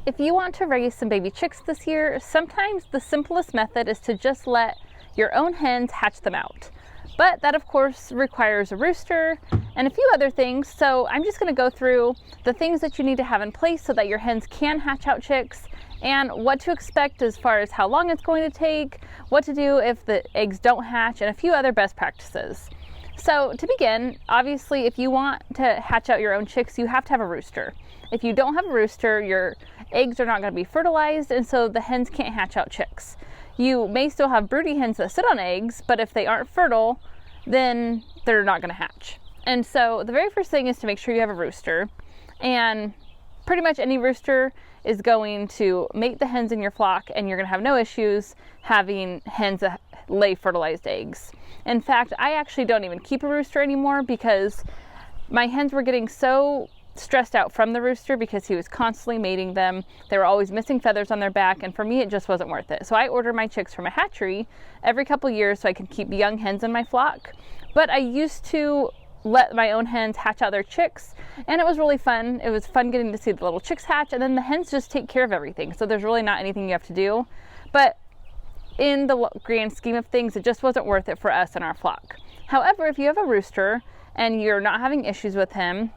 If you want to raise some baby chicks this year, sometimes the simplest method is to just let your own hens hatch them out. But that of course requires a rooster and a few other things, so I'm just going to go through the things that you need to have in place so that your hens can hatch out chicks, and what to expect as far as how long it's going to take, what to do if the eggs don't hatch, and a few other best practices. So to begin, obviously if you want to hatch out your own chicks, you have to have a rooster. If you don't have a rooster, your eggs are not going to be fertilized, and so the hens can't hatch out chicks. You may still have broody hens that sit on eggs, but if they aren't fertile, then they're not going to hatch. And so the very first thing is to make sure you have a rooster, and pretty much any rooster is going to mate the hens in your flock, and you're going to have no issues having hens that lay fertilized eggs. In fact, I actually don't even keep a rooster anymore because my hens were getting so stressed out from the rooster because he was constantly mating them. They were always missing feathers on their back, and for me it just wasn't worth it. So I order my chicks from a hatchery every couple years so I can keep young hens in my flock. But I used to let my own hens hatch out their chicks, and it was really fun. It was fun getting to see the little chicks hatch, and then the hens just take care of everything. So there's really not anything you have to do. But in the grand scheme of things, it just wasn't worth it for us in our flock. However, if you have a rooster and you're not having issues with him,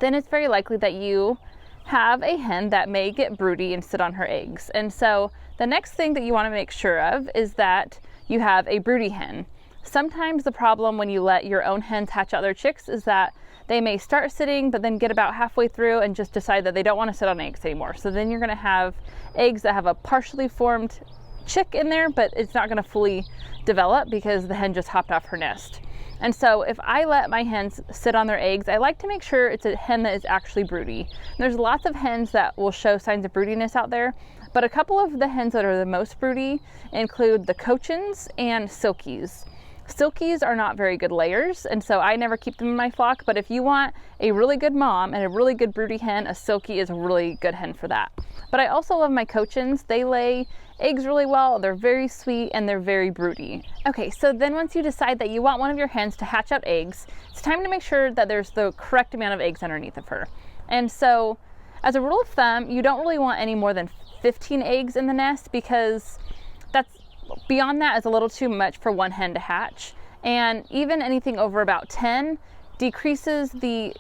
then it's very likely that you have a hen that may get broody and sit on her eggs. And so the next thing that you want to make sure of is that you have a broody hen. Sometimes the problem when you let your own hens hatch out their chicks is that they may start sitting, but then get about halfway through and just decide that they don't want to sit on eggs anymore. So then you're going to have eggs that have a partially formed chick in there, but it's not going to fully develop because the hen just hopped off her nest. And so if I let my hens sit on their eggs, I like to make sure it's a hen that is actually broody. And there's lots of hens that will show signs of broodiness out there, but a couple of the hens that are the most broody include the Cochins and Silkies. Silkies are not very good layers, and so I never keep them in my flock, but if you want a really good mom and a really good broody hen, a Silky is a really good hen for that. But I also love my Cochins. They lay eggs really well, they're very sweet, and they're very broody. Okay, so then once you decide that you want one of your hens to hatch out eggs, it's time to make sure that there's the correct amount of eggs underneath of her. And so as a rule of thumb, you don't really want any more than 15 eggs in the nest, because beyond that is a little too much for one hen to hatch. And even anything over about 10 decreases the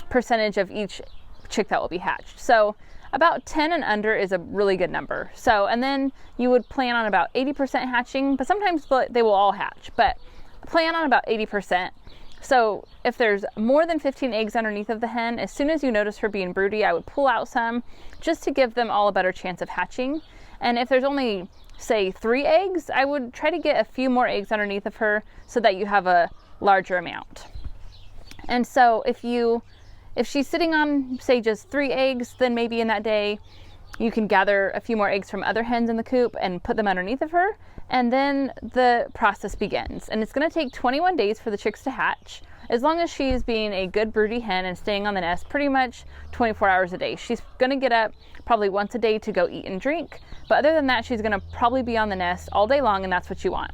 percentage of each chick that will be hatched. So about 10 and under is a really good number. So, and then you would plan on about 80% hatching, but sometimes they will all hatch, but plan on about 80%. So if there's more than 15 eggs underneath of the hen, as soon as you notice her being broody, I would pull out some just to give them all a better chance of hatching. And if there's only, say, 3 eggs, I would try to get a few more eggs underneath of her so that you have a larger amount. And so if she's sitting on, say, just 3 eggs, then maybe in that day you can gather a few more eggs from other hens in the coop and put them underneath of her, and then the process begins. And it's going to take 21 days for the chicks to hatch, as long as she's being a good broody hen and staying on the nest pretty much 24 hours a day. She's going to get up probably once a day to go eat and drink, but other than that, she's going to probably be on the nest all day long, and that's what you want.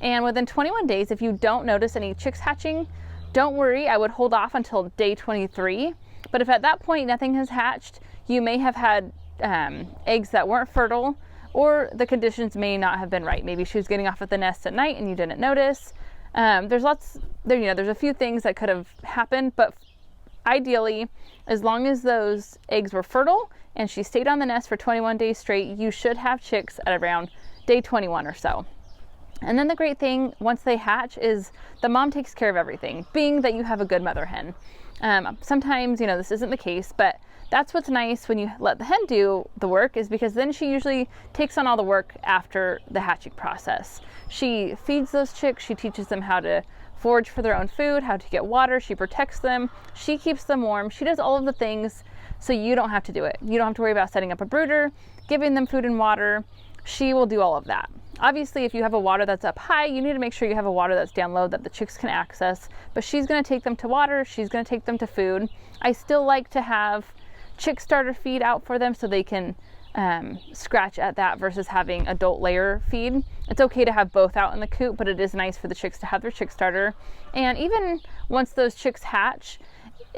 And within 21 days, if you don't notice any chicks hatching, don't worry, I would hold off until day 23. But if at that point nothing has hatched, you may have had eggs that weren't fertile, or the conditions may not have been right. Maybe she was getting off at the nest at night and you didn't notice. There's a few things that could have happened, but ideally, as long as those eggs were fertile and she stayed on the nest for 21 days straight, you should have chicks at around day 21 or so. And then the great thing once they hatch is the mom takes care of everything, being that you have a good mother hen. Sometimes, this isn't the case, but that's what's nice when you let the hen do the work, is because then she usually takes on all the work after the hatching process. She feeds those chicks, she teaches them how to forage for their own food, how to get water, she protects them, she keeps them warm, she does all of the things so you don't have to do it. You don't have to worry about setting up a brooder, giving them food and water. She will do all of that. Obviously, if you have a water that's up high, you need to make sure you have a water that's down low that the chicks can access, but she's going to take them to water, she's going to take them to food. I still like to have chick starter feed out for them so they can scratch at that versus having adult layer feed. It's okay to have both out in the coop, but it is nice for the chicks to have their chick starter. And even once those chicks hatch,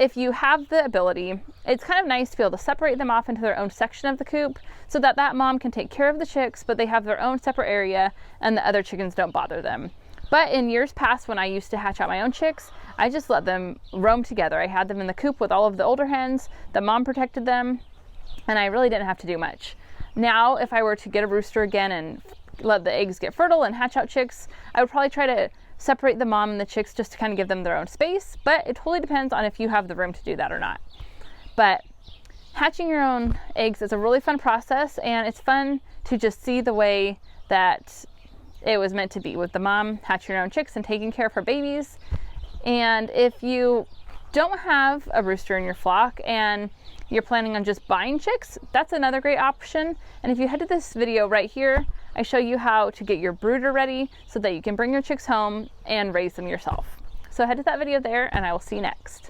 if you have the ability, it's kind of nice to be able to separate them off into their own section of the coop so that that mom can take care of the chicks, but they have their own separate area and the other chickens don't bother them. But in years past, when I used to hatch out my own chicks, I just let them roam together. I had them in the coop with all of the older hens. The mom protected them, and I really didn't have to do much. Now, if I were to get a rooster again and let the eggs get fertile and hatch out chicks, I would probably try to separate the mom and the chicks just to kind of give them their own space, but it totally depends on if you have the room to do that or not. But hatching your own eggs is a really fun process, and it's fun to just see the way that it was meant to be, with the mom hatching her own chicks and taking care of her babies. And if you don't have a rooster in your flock and you're planning on just buying chicks, that's another great option. And if you head to this video right here, I show you how to get your brooder ready so that you can bring your chicks home and raise them yourself. So head to that video there, and I will see you next.